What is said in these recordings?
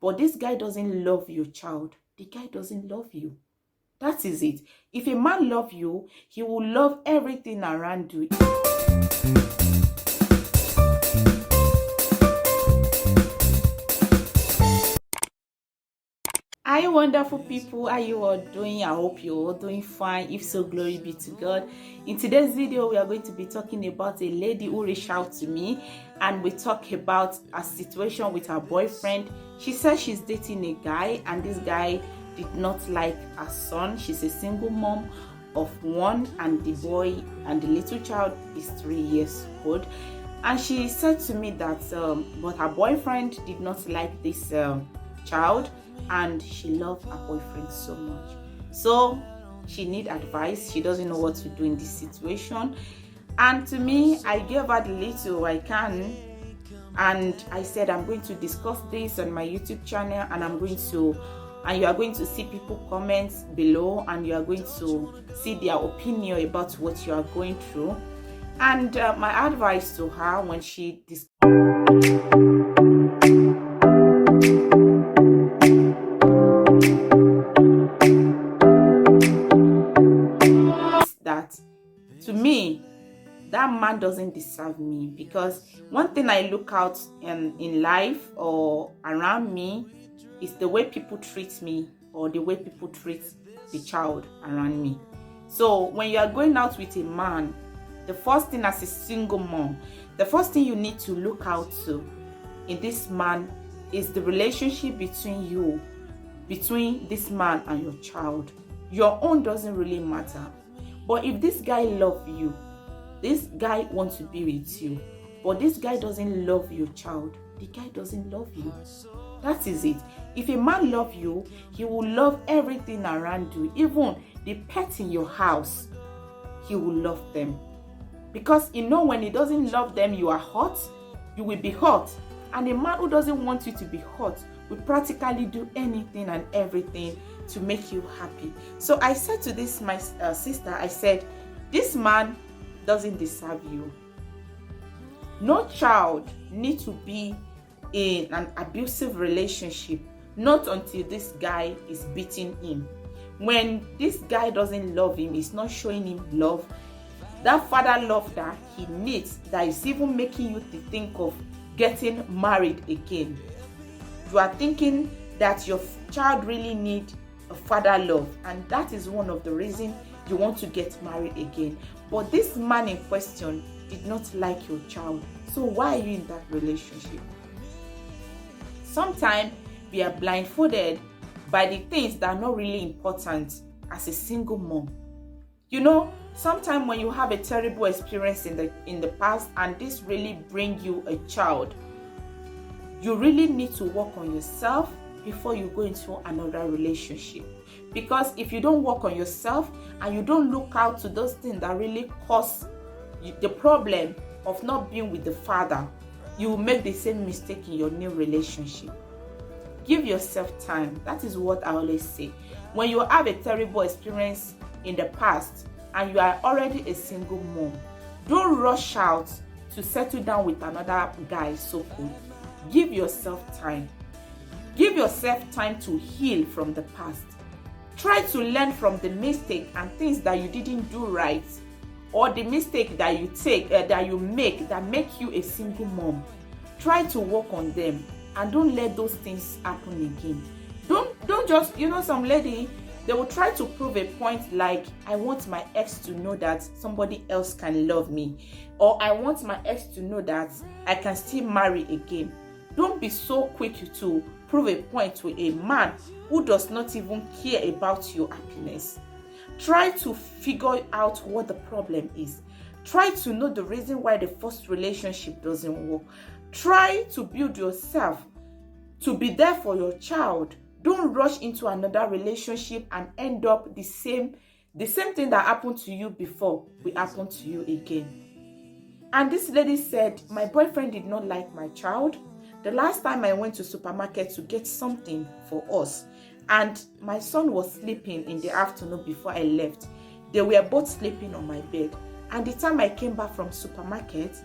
but this guy doesn't love your child, the guy doesn't love you. That is it. If a man loves you, he will love everything around you. Hi, wonderful people. How you all doing? I hope you're all doing fine. If so, glory be to God. In today's video, we are going to be talking about a lady who reached out to me, and we talk about a situation with her boyfriend. She says she's dating a guy, and this guy did not like her son. She's a single mom of one, and the boy and the little child is 3 years old. And she said to me that but her boyfriend did not like this child, and she loved her boyfriend so much. So she need advice. She doesn't know what to do in this situation. And to me, I gave her the little I can, and I said I'm going to discuss this on my YouTube channel, and you are going to see people comments below, and you are going to see their opinion about what you are going through. And my advice to her when she that, to me, that man doesn't deserve me, because one thing I look out in life or around me is the way people treat me or the way people treat the child around me. So when you are going out with a man, the first thing, as a single mom, the first thing you need to look out to in this man is the relationship between this man and your child. Your own doesn't really matter. But if this guy loves you, this guy wants to be with you, but this guy doesn't love your child, the guy doesn't love you. That is it. If a man loves you, he will love everything around you. Even the pets in your house, he will love them. Because when he doesn't love them, you are hot, you will be hot. And a man who doesn't want you to be hot will practically do anything and everything to make you happy. So I said to this, my sister, I said, this man doesn't deserve you. No child needs to be in an abusive relationship, not until this guy is beating him. When this guy doesn't love him, he's not showing him love, that father love that he needs, that is even making you to think of getting married again. You are thinking that your child really needs a father love, and that is one of the reasons you want to get married again. But this man in question did not like your child, so why are you in that relationship? Sometimes we are blindfolded by the things that are not really important as a single mom. Sometimes when you have a terrible experience in the past, and this really bring you a child, you really need to work on yourself before you go into another relationship. Because if you don't work on yourself and you don't look out to those things that really cause the problem of not being with the father, you will make the same mistake in your new relationship. Give yourself time. That is what I always say. When you have a terrible experience in the past and you are already a single mom, don't rush out to settle down with another guy so-called. Give yourself time. Give yourself time to heal from the past. Try to learn from the mistake and things that you didn't do right, or the mistake that you make that make you a single mom. Try to work on them, and don't let those things happen again. Don't just, some lady, they will try to prove a point like, I want my ex to know that somebody else can love me, or I want my ex to know that I can still marry again. Don't be so quick to prove a point to a man who does not even care about your happiness. Try to figure out what the problem is. Try to know the reason why the first relationship doesn't work. Try to build yourself to be there for your child. Don't rush into another relationship and end up the same thing that happened to you before will happen to you again. And this lady said, my boyfriend did not like my child. The last time I went to supermarket to get something for us, and my son was sleeping in the afternoon before I left. They were both sleeping on my bed. And the time I came back from supermarket,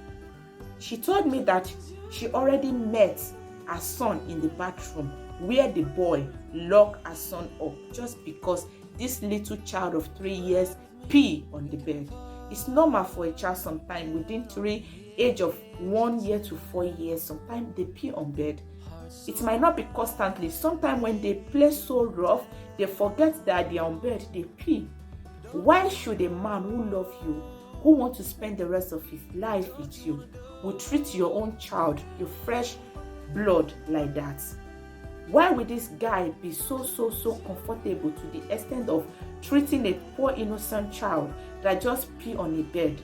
she told me that she already met her son in the bathroom where the boy locked her son up just because this little child of 3 years pee on the bed. It's normal for a child sometimes within age of 1 year to 4 years, sometimes they pee on bed. It might not be constantly. Sometimes when they play so rough, they forget that they are on bed, they pee. Why should a man who loves you, who wants to spend the rest of his life with you, will treat your own child, your fresh blood, like that? Why would this guy be so comfortable to the extent of treating a poor innocent child that just pee on a bed?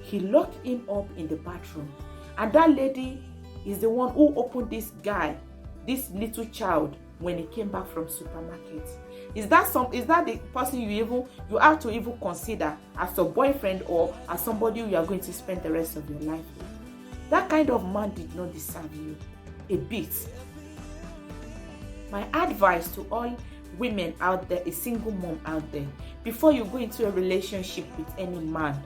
He locked him up in the bathroom, and that lady is the one who opened this guy, this little child, when he came back from supermarket. Is that the person you have to even consider as a boyfriend or as somebody you are going to spend the rest of your life with? That kind of man did not deserve you a bit. My advice to all women out there, a single mom out there, before you go into a relationship with any man,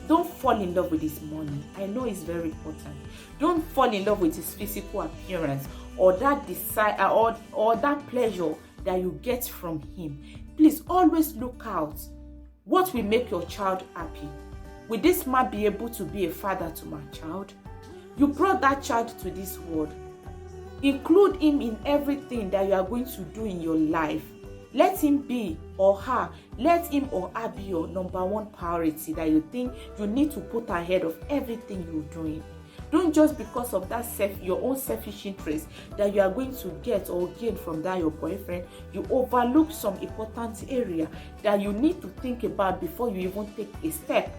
don't fall in love with his money. I know it's very important. Don't fall in love with his physical appearance or that desire or that pleasure that you get from him. Please always look out. What will make your child happy? Will this man be able to be a father to my child? You brought that child to this world. Include him in everything that you are going to do in your life. Let him be or her, let him or her be your number one priority that you think you need to put ahead of everything you're doing. Don't just because of that your own selfish interest that you are going to get or gain from that your boyfriend, you overlook some important area that you need to think about before you even take a step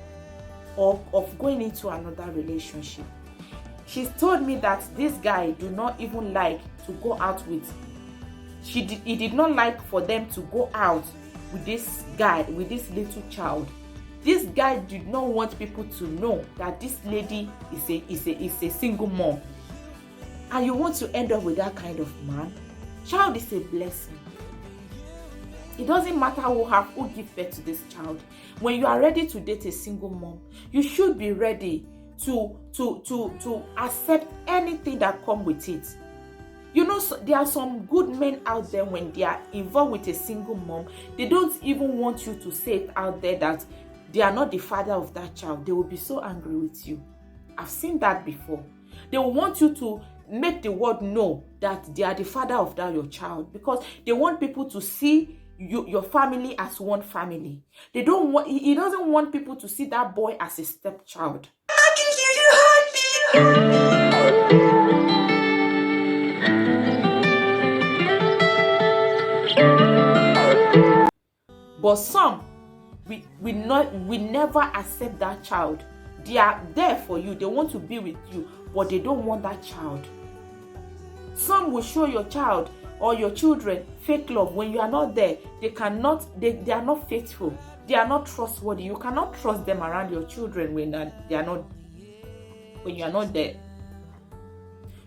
of going into another relationship. She's told me that this guy do not even like to go out with. He did not like for them to go out with this guy, with this little child. This guy did not want people to know that this lady is a single mom. And you want to end up with that kind of man? Child is a blessing. It doesn't matter who give birth to this child. When you are ready to date a single mom, you should be ready to accept anything that comes with it. You know, there are some good men out there, when they are involved with a single mom, they don't even want you to say it out there that they are not the father of that child. They will be so angry with you. I've seen that before. They will want you to make the world know that they are the father of that your child, because they want people to see your family as one family. He doesn't want people to see that boy as a stepchild. I can hear your heartbeat. But some, we never accept that child. They are there for you. They want to be with you, but they don't want that child. Some will show your child or your children fake love when you are not there. They are not faithful. They are not trustworthy. You cannot trust them around your children when you are not there.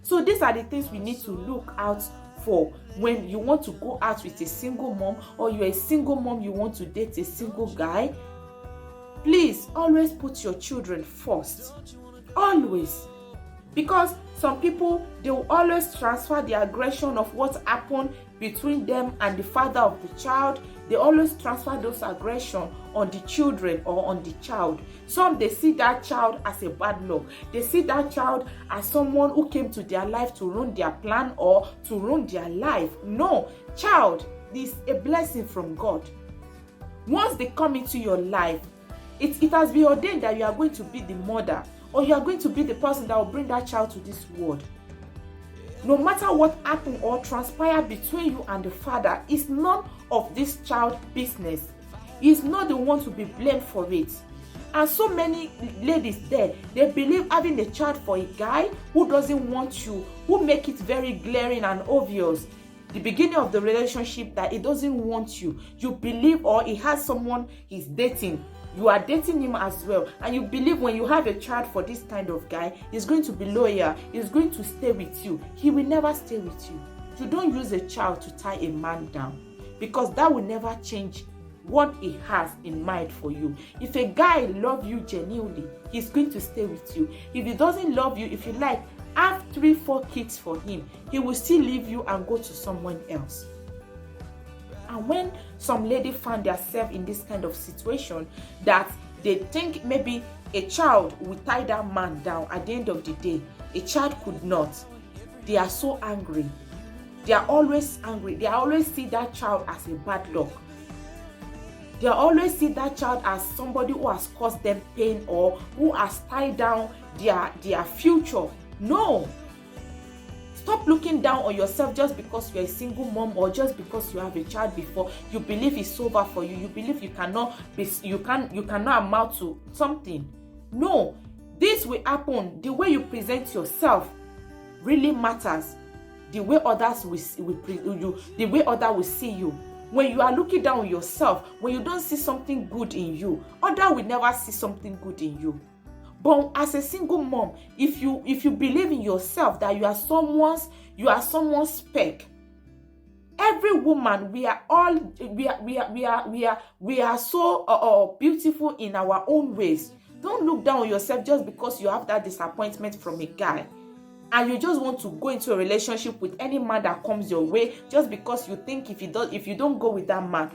So these are the things we need to look out for when you want to go out with a single mom, or you're a single mom, you want to date a single guy. Please always put your children first. Always. Because some people, they will always transfer the aggression of what happened between them and the father of the child. They always transfer those aggression on the children or on the child. Some, they see that child as a bad luck. They see that child as someone who came to their life to ruin their plan or to ruin their life. No, child is a blessing from God. Once they come into your life, it has been ordained that you are going to be the mother, or you are going to be the person that will bring that child to this world. No matter what happened or transpired between you and the father, it's none of this child's business. He's not the one to be blamed for it. And so many ladies there, they believe having a child for a guy who doesn't want you, who make it very glaring and obvious, the beginning of the relationship, that he doesn't want you. You believe, or he has someone he's dating. You are dating him as well, and you believe when you have a child for this kind of guy, he's going to be loyal, he's going to stay with you. He will never stay with you. You don't use a child to tie a man down, because that will never change what he has in mind for you. If a guy loves you genuinely, he's going to stay with you. If he doesn't love you, if you like, have 3, 4 kids for him, he will still leave you and go to someone else. And when some lady found herself in this kind of situation, that they think maybe a child will tie that man down, at the end of the day, a child could not. They are so angry. They are always angry. They always see that child as a bad luck. They always see that child as somebody who has caused them pain or who has tied down their future. No. Stop looking down on yourself just because you're a single mom or just because you have a child before. You believe it's over for you. You believe you cannot amount to something. No. This will happen. The way you present yourself really matters. The way others will see you. When you are looking down on yourself, when you don't see something good in you, others will never see something good in you. But as a single mom, if you believe in yourself that you are someone's speck, every woman, we are so beautiful in our own ways. Don't look down on yourself just because you have that disappointment from a guy, and you just want to go into a relationship with any man that comes your way, just because you think if you don't go with that man,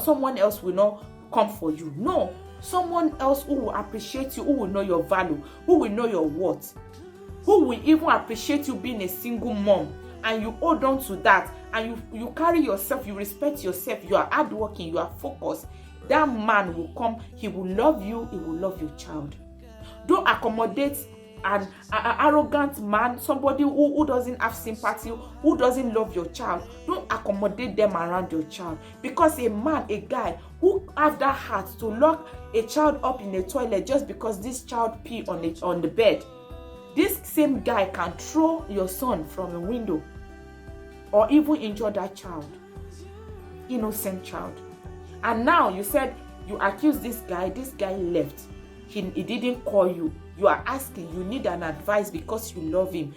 someone else will not come for you. No. Someone else who will appreciate you, who will know your value, who will know your worth, who will even appreciate you being a single mom, and you hold on to that, and you carry yourself, you respect yourself, you are hardworking, you are focused. That man will come, he will love you, he will love your child. Don't accommodate an arrogant man, somebody who doesn't have sympathy, who doesn't love your child. Don't accommodate them around your child, because a man, a guy who have that heart to lock a child up in a toilet just because this child pee on the bed, this same guy can throw your son from a window or even injure that child, innocent child. And now you said you accuse this guy left, he didn't call you. You are asking, you need an advice because you love him.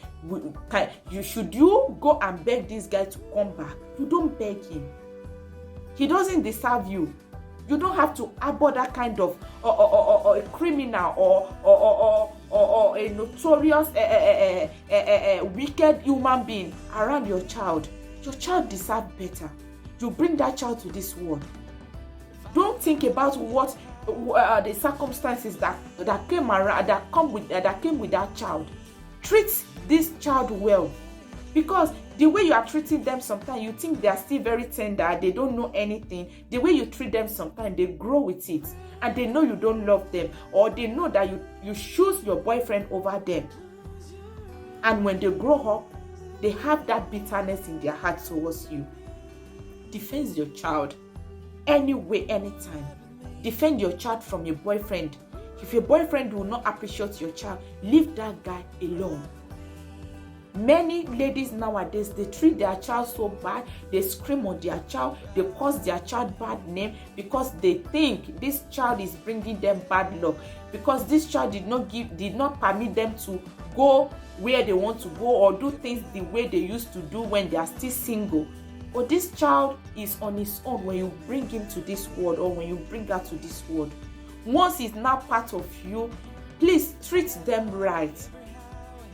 Should you go and beg this guy to come back? You don't beg him. He doesn't deserve you. You don't have to abhor that kind of a criminal or a notorious wicked human being around your child. Your child deserves better. You bring that child to this world. Don't think about what the circumstances that came around, that came with that child. Treat this child well, because the way you are treating them, sometimes you think they are still very tender, they don't know anything. The way you treat them, sometimes they grow with it, and they know you don't love them, or they know that you choose your boyfriend over them. And when they grow up, they have that bitterness in their heart towards you. Defend your child anyway, anytime. Defend your child from your boyfriend. If your boyfriend will not appreciate your child, leave that guy alone. Many ladies nowadays, they treat their child so bad, they scream on their child, they cause their child bad name because they think this child is bringing them bad luck, because this child did not permit them to go where they want to go or do things the way they used to do when they are still single. But this child is on his own when you bring him to this world, or when you bring her to this world. Once he's now part of you, please treat them right.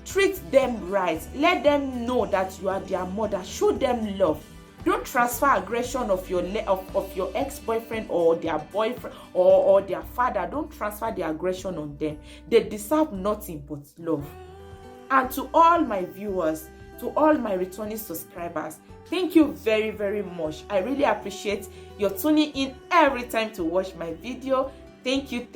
Treat them right. Let them know that you are their mother. Show them love. Don't transfer aggression of your ex-boyfriend or their boyfriend or their father. Don't transfer the aggression on them. They deserve nothing but love. And to all my viewers, to all my returning subscribers, thank you very, very much. I really appreciate your tuning in every time to watch my video. Thank you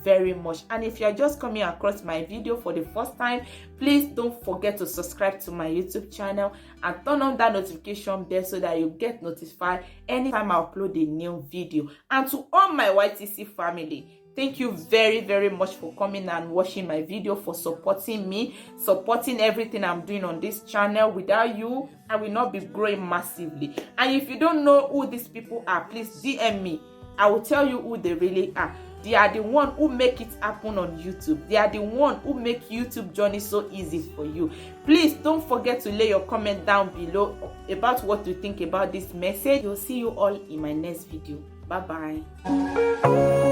very much. And if you are just coming across my video for the first time, please don't forget to subscribe to my YouTube channel and turn on that notification bell so that you get notified anytime I upload a new video. And to all my YTC family, thank you very, very much for coming and watching my video, for supporting me, supporting everything I'm doing on this channel. Without you, I will not be growing massively. And if you don't know who these people are, please DM me. I will tell you who they really are. They are the one who make it happen on YouTube. They are the one who make YouTube journey so easy for you. Please don't forget to lay your comment down below about what you think about this message. I'll see you all in my next video. Bye bye.